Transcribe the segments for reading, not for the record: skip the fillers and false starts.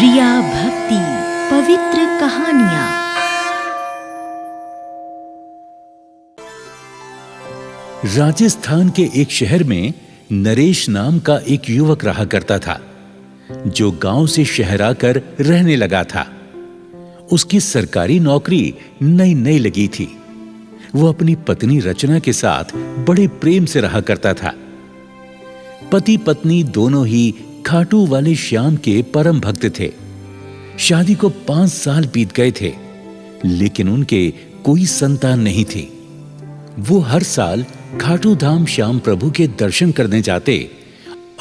रिया भक्ति पवित्र कहानियां। राजस्थान के एक शहर में नरेश नाम का एक युवक रहा करता था, जो गांव से शहर आकर रहने लगा था। उसकी सरकारी नौकरी नई नई लगी थी। वो अपनी पत्नी रचना के साथ बड़े प्रेम से रहा करता था। पति पत्नी दोनों ही खाटू वाले श्याम के परम भक्त थे। शादी को 5 साल बीत गए थे, लेकिन उनके कोई संतान नहीं थी। वो हर साल खाटू धाम श्याम प्रभु के दर्शन करने जाते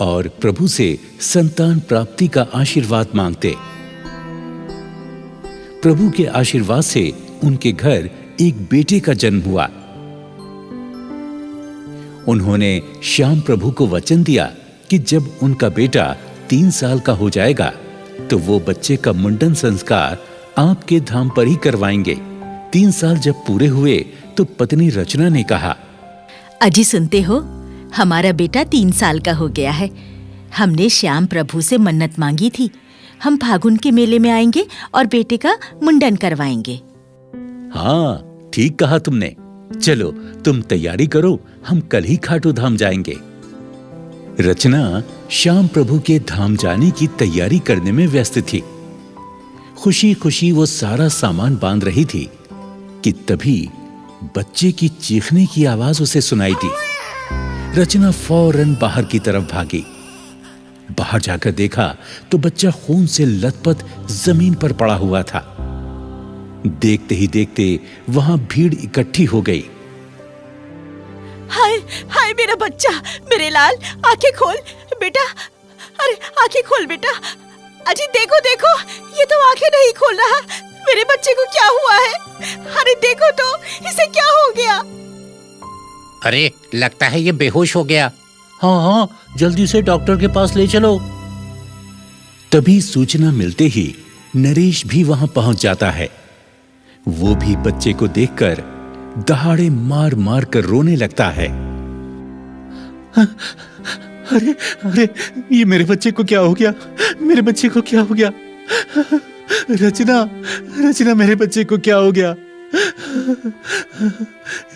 और प्रभु से संतान प्राप्ति का आशीर्वाद मांगते। प्रभु के आशीर्वाद से उनके घर एक बेटे का जन्म हुआ। उन्होंने श्याम प्रभु को वचन दिया कि जब उनका बेटा 3 साल का हो जाएगा तो वो बच्चे का मुंडन संस्कार आपके धाम पर ही करवाएंगे। 3 साल जब पूरे हुए तो पत्नी रचना ने कहा, अजी सुनते हो, हमारा बेटा 3 साल का हो गया है। हमने श्याम प्रभु से मन्नत मांगी थी, हम फागुन के मेले में आएंगे और बेटे का मुंडन करवाएंगे। हाँ, ठीक कहा तुमने। चलो तुम तैयारी करो, हम कल ही खाटू धाम जाएंगे। रचना श्याम प्रभु के धाम जाने की तैयारी करने में व्यस्त थी। खुशी खुशी वो सारा सामान बांध रही थी कि तभी बच्चे की चीखने की आवाज उसे सुनाई दी। रचना फौरन बाहर की तरफ भागी। बाहर जाकर देखा तो बच्चा खून से लथपथ जमीन पर पड़ा हुआ था। देखते ही देखते वहां भीड़ इकट्ठी हो गई। हाय हाय मेरा बच्चा, मेरे लाल, आंखें खोल बेटा। अरे आंखें खोल बेटा। अजी देखो देखो, ये तो आंखें नहीं खोल रहा। मेरे बच्चे को क्या हुआ है? अरे देखो तो, इसे क्या हो गया? अरे लगता है ये बेहोश हो गया। हाँ, जल्दी से डॉक्टर के पास ले चलो। तभी सूचना मिलते ही नरेश भी वहां पहुंच जाता है। वो भी बच्चे को देखकर दहाड़े मार मार कर रोने लगता है। अरे अरे, ये मेरे बच्चे को क्या हो गया? मेरे बच्चे को क्या हो गया? रचना, मेरे बच्चे को क्या हो गया?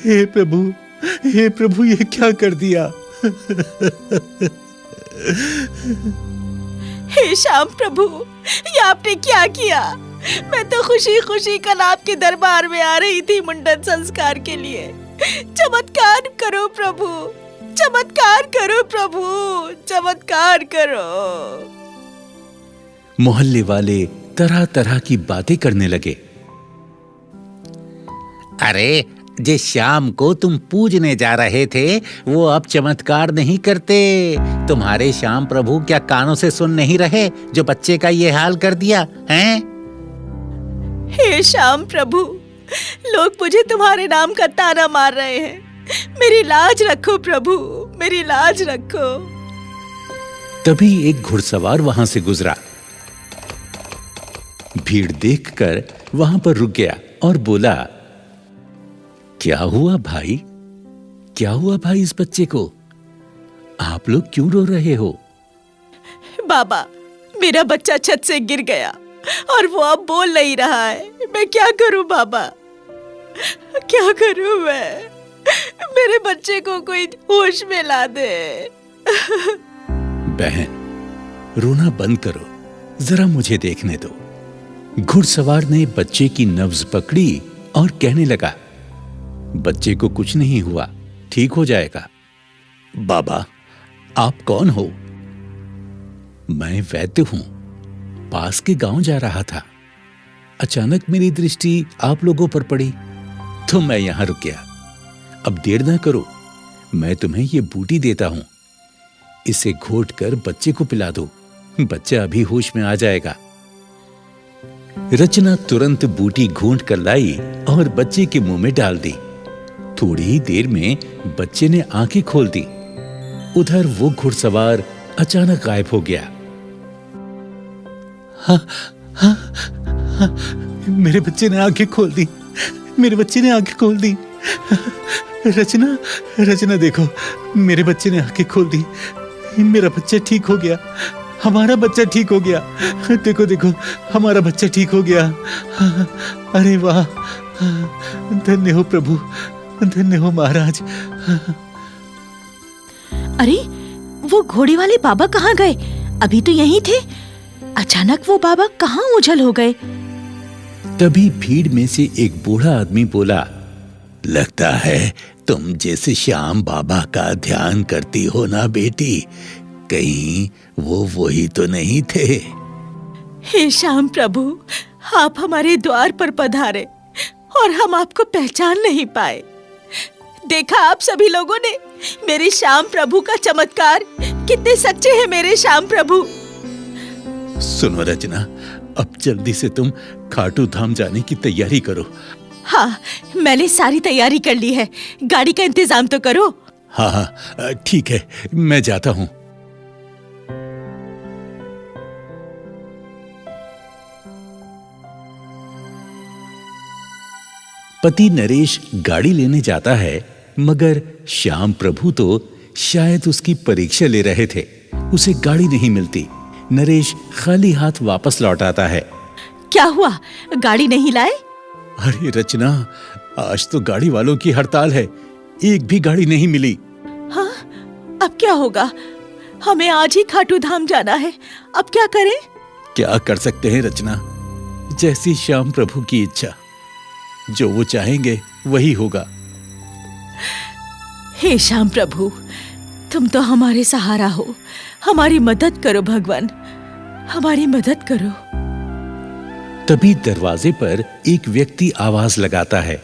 हे प्रभु, ये क्या कर दिया? हे श्याम प्रभु, ये आपने क्या किया? मैं तो खुशी खुशी कल आपके दरबार में आ रही थी मुंडन संस्कार के लिए। चमत्कार करो प्रभु, चमत्कार करो प्रभु, चमत्कार करो। मोहल्ले वाले तरह तरह की बातें करने लगे। अरे जिस श्याम को तुम पूजने जा रहे थे वो अब चमत्कार नहीं करते। तुम्हारे श्याम प्रभु क्या कानों से सुन नहीं रहे जो बच्चे का ये हाल कर दिया हैं? हे श्याम प्रभु, लोग मुझे तुम्हारे नाम का ताना मार रहे हैं। मेरी लाज रखो प्रभु, मेरी लाज रखो। तभी एक घुड़सवार वहां से गुजरा। भीड़ देखकर वहां पर रुक गया और बोला, क्या हुआ भाई? क्या हुआ भाई इस बच्चे को? आप लोग क्यों रो रहे हो? बाबा, मेरा बच्चा छत से गिर गया और वो अब बोल नहीं रहा है। मैं क्या करूं बाबा, क्या करूं मैं? मेरे बच्चे को कोई होश में ला दे। बहन, रोना बंद करो, जरा मुझे देखने दो। घुड़सवार ने बच्चे की नब्ज पकड़ी और कहने लगा, बच्चे को कुछ नहीं हुआ, ठीक हो जाएगा। बाबा, आप कौन हो? मैं वैद्य हूं, पास के गांव जा रहा था। अचानक मेरी दृष्टि आप लोगों पर पड़ी तो मैं यहां रुक गया। अब देर ना करो, मैं तुम्हें ये बूटी देता हूं, इसे घोट कर बच्चे को पिला दो, बच्चा अभी होश में आ जाएगा। रचना तुरंत बूटी घोंट कर लाई और बच्चे के मुंह में डाल दी। थोड़ी ही देर में बच्चे ने आंखें खोल दी। उधर वो घुड़सवार अचानक गायब हो गया। हाँ, मेरे बच्चे ने आंखें खोल दी, मेरे बच्चे ने आंखें खोल दी। रचना देखो, मेरे बच्चे ने आंखें खोल दी, मेरा बच्चा ठीक हो गया। हमारा बच्चा ठीक हो गया। देखो देखो, हमारा बच्चा ठीक हो गया। अरे वाह, धन्य हो प्रभु, धन्य हो महाराज। अरे वो घोड़े वाले बाबा कहाँ गए? अभी तो यहीं थे, अचानक वो बाबा कहाँ ओझल हो गए? तभी भीड़ में से एक बूढ़ा आदमी बोला, लगता है तुम जैसे श्याम बाबा का ध्यान करती हो ना बेटी, कहीं वो वही तो नहीं थे? हे श्याम प्रभु, आप हमारे द्वार पर पधारे और हम आपको पहचान नहीं पाए। देखा आप सभी लोगों ने मेरे श्याम प्रभु का चमत्कार, कितने सच्चे हैं मेरे श्याम प्रभु। सुनो रचना, अब जल्दी से तुम खाटू धाम जाने की तैयारी करो। हाँ, मैंने सारी तैयारी कर ली है, गाड़ी का इंतजाम तो करो। हाँ हाँ ठीक है, मैं जाता हूँ। पति नरेश गाड़ी लेने जाता है, मगर श्याम प्रभु तो शायद उसकी परीक्षा ले रहे थे। उसे गाड़ी नहीं मिलती। नरेश खाली हाथ वापस लौट आता है। क्या हुआ, गाड़ी नहीं लाए? अरे रचना, आज तो गाड़ी वालों की हड़ताल है, एक भी गाड़ी नहीं मिली। हाँ, अब क्या होगा? हमें आज ही खाटू धाम जाना है, अब क्या करें? क्या कर सकते हैं रचना, जैसी श्याम प्रभु की इच्छा, जो वो चाहेंगे वही होगा। हे श्याम प्रभु, तुम तो हमारे सहारा हो, हमारी मदद करो भगवान, हमारी मदद करो। तभी दरवाजे पर एक व्यक्ति आवाज लगाता है।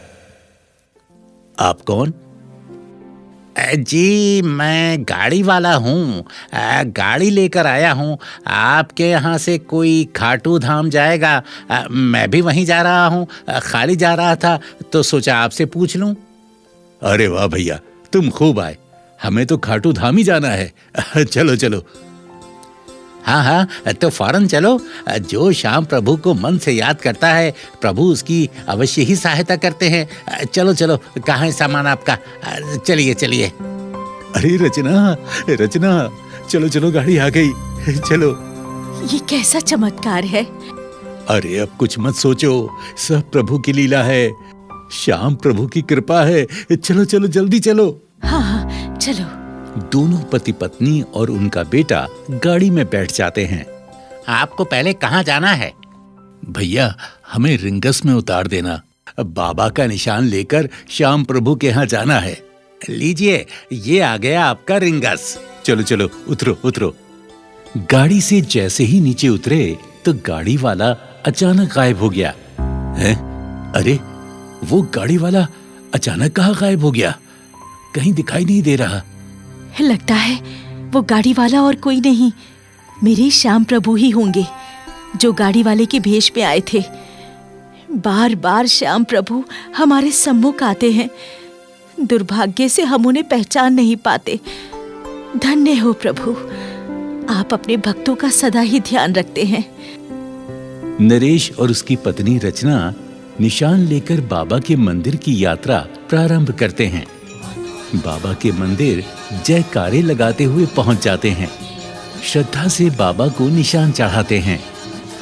आप कौन? जी, मैं गाड़ी वाला हूँ, गाड़ी लेकर आया हूँ। आपके यहाँ से कोई खाटू धाम जाएगा? मैं भी वहीं जा रहा हूँ, खाली जा रहा था तो सोचा आपसे पूछ लूँ। अरे वाह भैया, तुम खूब आए, हमें तो खाटू धाम ही जाना है। चलो चलो। हाँ हाँ, तो फौरन चलो। जो श्याम प्रभु को मन से याद करता है, प्रभु उसकी अवश्य ही सहायता करते हैं। चलो चलो, कहाँ है सामान आपका? चलिए चलिए। अरे रचना, रचना, चलो चलो, गाड़ी आ गई, चलो। ये कैसा चमत्कार है? अरे अब कुछ मत सोचो, सब प्रभु की लीला है, श्याम प्रभु की कृपा है। चलो चलो, जल्दी चलो। हाँ हाँ, चलो। दोनों पति पत्नी और उनका बेटा गाड़ी में बैठ जाते हैं। आपको पहले कहाँ जाना है? भैया, हमें रिंगस में उतार देना, बाबा का निशान लेकर श्याम प्रभु के यहाँ जाना है। लीजिए, ये आ गया आपका रिंगस। चलो चलो, उतरो उतरो। गाड़ी से जैसे ही नीचे उतरे तो गाड़ी वाला अचानक गायब हो गया। हैं? अरे वो गाड़ी वाला अचानक कहाँ गायब हो गया? कहीं दिखाई नहीं दे रहा। लगता है वो गाड़ी वाला और कोई नहीं, मेरे श्याम प्रभु ही होंगे, जो गाड़ी वाले के भेष में आए थे। बार बार श्याम प्रभु हमारे सम्मुख आते हैं, दुर्भाग्य से हम उन्हें पहचान नहीं पाते। धन्य हो प्रभु, आप अपने भक्तों का सदा ही ध्यान रखते हैं। नरेश और उसकी पत्नी रचना निशान लेकर बाबा के मंदिर की यात्रा प्रारंभ करते हैं। बाबा के मंदिर जयकारे लगाते हुए पहुंच जाते हैं। श्रद्धा से बाबा को निशान चढ़ाते हैं।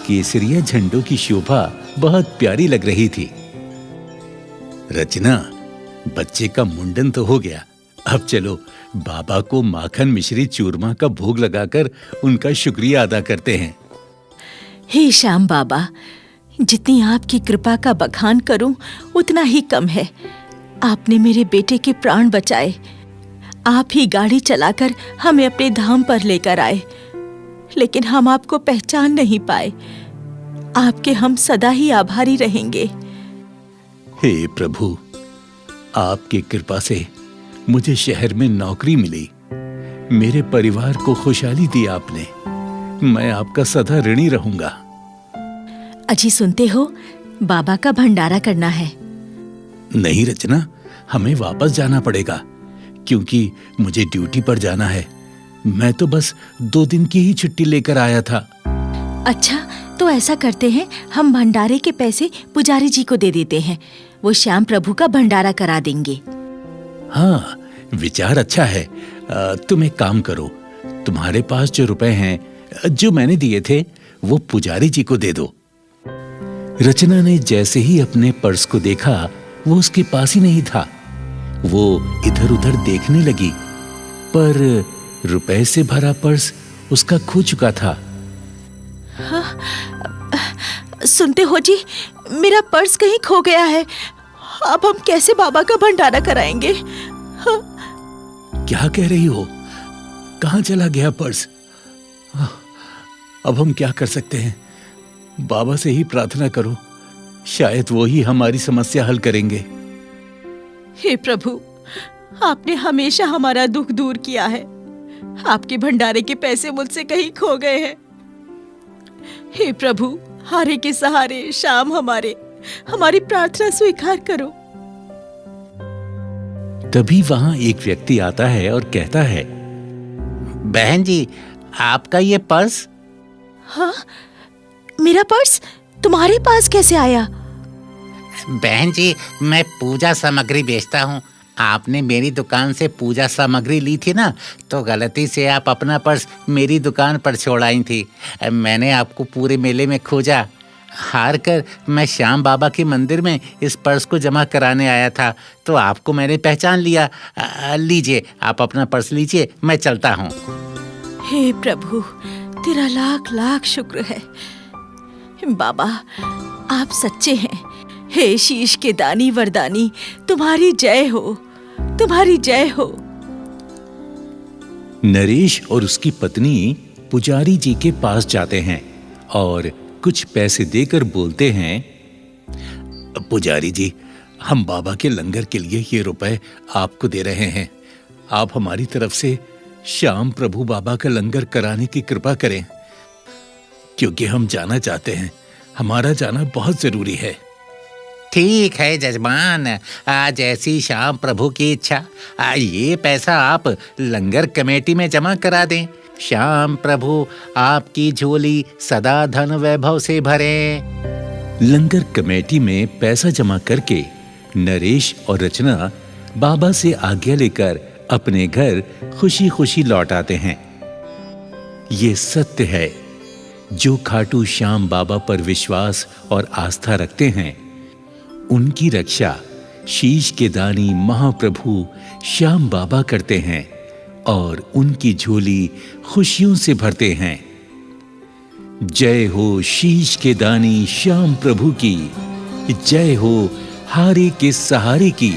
केसरिया झंडों की शोभा बहुत प्यारी लग रही थी। रचना, बच्चे का मुंडन तो हो गया, अब चलो बाबा को माखन मिश्री चूरमा का भोग लगाकर उनका शुक्रिया अदा करते हैं। हे श्याम बाबा, जितनी आपकी कृपा का बखान करूं उतना ही कम है। आपने मेरे बेटे के प्राण बचाए, आप ही गाड़ी चलाकर हमें अपने धाम पर लेकर आए, लेकिन हम आपको पहचान नहीं पाए। आपके हम सदा ही आभारी रहेंगे। हे प्रभु, आपकी कृपा से मुझे शहर में नौकरी मिली, मेरे परिवार को खुशहाली दी आपने, मैं आपका सदा ऋणी रहूंगा। अजी सुनते हो, बाबा का भंडारा करना है। नहीं रचना, हमें वापस जाना पड़ेगा, क्योंकि मुझे ड्यूटी पर जाना है। मैं तो बस 2 दिन की ही छुट्टी लेकर आया था। अच्छा, तो ऐसा करते हैं, हम भंडारे के पैसे पुजारी जी को दे देते हैं, वो श्याम प्रभु का भंडारा करा देंगे। हाँ, विचार अच्छा है। तुम एक काम करो, तुम्हारे पास जो रुपए हैं जो मैंने दिए थे वो पुजारी जी को दे दो। रचना ने जैसे ही अपने पर्स को देखा वो उसके पास ही नहीं था। वो इधर उधर देखने लगी, पर रुपए से भरा पर्स उसका खो चुका था। सुनते हो जी, मेरा पर्स कहीं खो गया है। अब हम कैसे बाबा का भंडारा कराएंगे? क्या कह रही हो? कहां चला गया पर्स? अब हम क्या कर सकते हैं? बाबा से ही प्रार्थना करो, शायद वो ही हमारी समस्या हल करेंगे। हे प्रभु, आपने हमेशा हमारा दुख दूर किया है। आपके भंडारे के पैसे मुझसे कहीं खो गए हैं। हे प्रभु, हारे के सहारे शाम हमारी प्रार्थना स्वीकार करो। तभी वहां एक व्यक्ति आता है और कहता है, बहन जी, आपका ये पर्स? हाँ, मेरा पर्स तुम्हारे पास कैसे आया? बहन जी, मैं पूजा सामग्री बेचता हूँ। आपने मेरी दुकान से पूजा सामग्री ली थी ना, तो गलती से आप अपना पर्स मेरी दुकान पर छोड़ आई थी। मैंने आपको पूरे मेले में खोजा। हार कर मैं श्याम बाबा के मंदिर में इस पर्स को जमा कराने आया था, तो आपको मैंने पहचान लिया। लीजिए, आप अपना पर्स लीजिए, मैं चलता हूँ। हे प्रभु, तेरा लाख लाख शुक्र है। बाबा, आप सच्चे हैं। हे शीश के दानी वरदानी, तुम्हारी जय हो, तुम्हारी जय हो। नरेश और उसकी पत्नी पुजारी जी के पास जाते हैं और कुछ पैसे देकर बोलते हैं, पुजारी जी, हम बाबा के लंगर के लिए ये रुपए आपको दे रहे हैं। आप हमारी तरफ से श्याम प्रभु बाबा का लंगर कराने की कृपा करें, क्योंकि हम जाना चाहते हैं। हमारा जाना बहुत जरूरी है। ठीक है जजमान, आज ऐसी श्याम प्रभु की इच्छा। ये पैसा आप लंगर कमेटी में जमा करा दें। श्याम प्रभु आपकी झोली सदा धन वैभव से भरे। लंगर कमेटी में पैसा जमा करके नरेश और रचना बाबा से आज्ञा लेकर अपने घर खुशी खुशी लौट आते हैं। ये सत्य है, जो खाटू श्याम बाबा पर विश्वास और आस्था रखते हैं, उनकी रक्षा शीश के दानी महाप्रभु श्याम बाबा करते हैं और उनकी झोली खुशियों से भरते हैं। जय हो शीश के दानी श्याम प्रभु की, जय हो हारे के सहारे की।